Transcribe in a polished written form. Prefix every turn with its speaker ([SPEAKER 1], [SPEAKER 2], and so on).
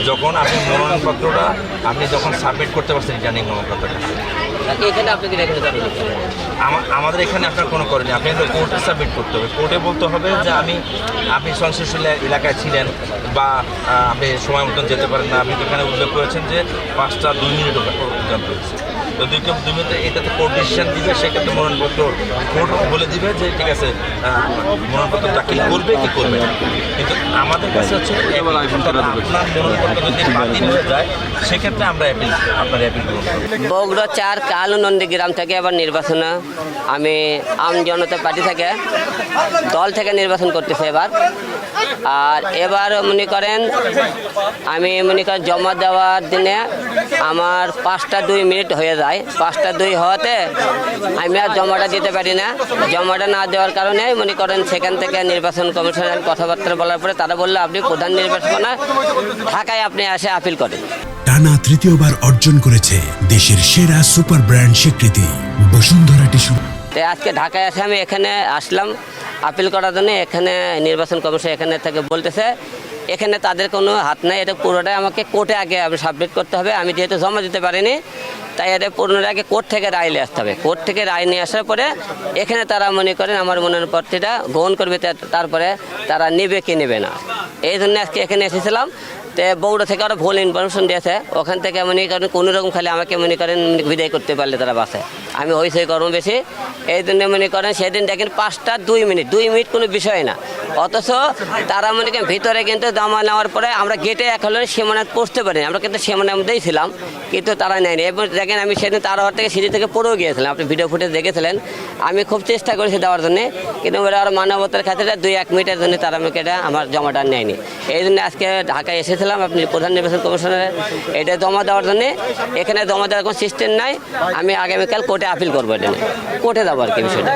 [SPEAKER 1] যখন আপনি মনোনয়নপত্রটা আপনি যখন সাবমিট করতে পারছেন রিটার্নিং কর্মকর্তার কাছে,
[SPEAKER 2] এখানে আপনাকে রেখে
[SPEAKER 1] আমাদের এখানে আপনার কোনো করেনি। আপনি কোর্টে সাবমিট করতে হবে। কোর্টে বলতে হবে যে আপনি সংশ্লিষ্ট এলাকায় ছিলেন বা আপনি সময় মতন যেতে পারেন না। আপনি এখানে উল্লেখ করেছেন যে 5টা 2 মিনিট পর্যন্ত হয়েছে। তো 2 মিনিটে এটাতে কোর্ট ডিসিশন দিবে, সেক্ষেত্রে মনোনয়নপত্র কোর্ট বলে দিবে যে ঠিক আছে মনোনয়নপত্র দাখিল করবে কি করবে না। কিন্তু আমাদের কাছে হচ্ছে আপনার মনোনয়নপত্র যদি বাতিল হয়ে যায় সেক্ষেত্রে আমরা আপনার অ্যাপিল গ্রহণ করব।
[SPEAKER 2] বগুড়া 4 কালু নন্দীগ্রাম থেকে এবার নির্বাচনে আমি আম জনতা পার্টি থেকে দল থেকে নির্বাচন করতেছি এবার। আর এবার মনে করেন আমি জমা দেওয়ার দিনে আমার 5টা 2 মিনিট হয়ে যায়। 5টা 2 হওয়াতে আমি আর জমাটা দিতে পারি না। জমাটা না দেওয়ার কারণে মনে করেন সেখান থেকে নির্বাচন কমিশনের কথাবার্তা বলার পরে তারা বললো আপনি প্রধান নির্বাচন ঢাকায় আপনি এসে আপিল করেন।
[SPEAKER 3] টানা তৃতীয়বার অর্জন করেছে দেশের সেরা সুপার ব্র্যান্ড স্বীকৃতি বসুন্ধরা টিস্যু।
[SPEAKER 2] আজকে ঢাকায় এসে আমি এখানে আসলাম আপিল করার জন্য। এখানে নির্বাচন কমিশন এখানে থেকে বলতেছে এখানে তাদের কোনো হাত নাই, এটা পুরোটাই আমাকে কোর্টে আগে সাবমিট করতে হবে। আমি যেহেতু জমা দিতে পারিনি তাই এটা পুরোটাই আগে কোর্ট থেকে রায় নিয়ে আসতে হবে। কোর্ট থেকে রায় নিয়ে আসার পরে এখানে তারা মনে করেন আমার মনোনয়নপত্রটা গ্রহণ করবে, তারপরে তারা নেবে কি নেবে না। এই জন্য আজকে এখানে এসেছিলাম। তো বগুড়া থেকে ওরা ভুল ইনফরমেশন দিয়েছে, ওখান থেকে মনে করেন কোনো রকম খালি আমাকে মনে করেন বিদায় করতে পারলে তারা বাসে। আমি হইসই করবো বেশি, এই জন্য মনে করেন সেদিন দেখেন 5টা 2 মিনিট কোনো বিষয় না। অথচ তারা মনে করেন ভিতরে কিন্তু জমা নেওয়ার পরে আমরা গেটে এক হলে সীমানায় পৌঁছতে পারিনি। আমরা কিন্তু সীমানার মধ্যেই ছিলাম, কিন্তু তারা নেয়নি। এবং দেখেন আমি সেদিন তার হওয়ার থেকে সিঁড়ি থেকে পড়েও গিয়েছিলাম, আপনি ভিডিও ফুটেজ দেখেছিলেন। আমি খুব চেষ্টা করেছি দেওয়ার জন্য, কিন্তু ওরা আর মানবতার খাতিরে 2-1 মিনিটের জন্য তারা আমাকে এটা আমার জমাটা নেয়নি। এই জন্য আজকে ঢাকায় এসেছিলাম আপনি প্রধান নির্বাচন কমিশনের এটা জমা দেওয়ার জন্যে। এখানে জমা দেওয়ার কোনো সিস্টেম নাই। আমি আগামীকাল কোর্টে আপিল করবো, এটা কোর্টে যাবো আর কি বিষয়টা।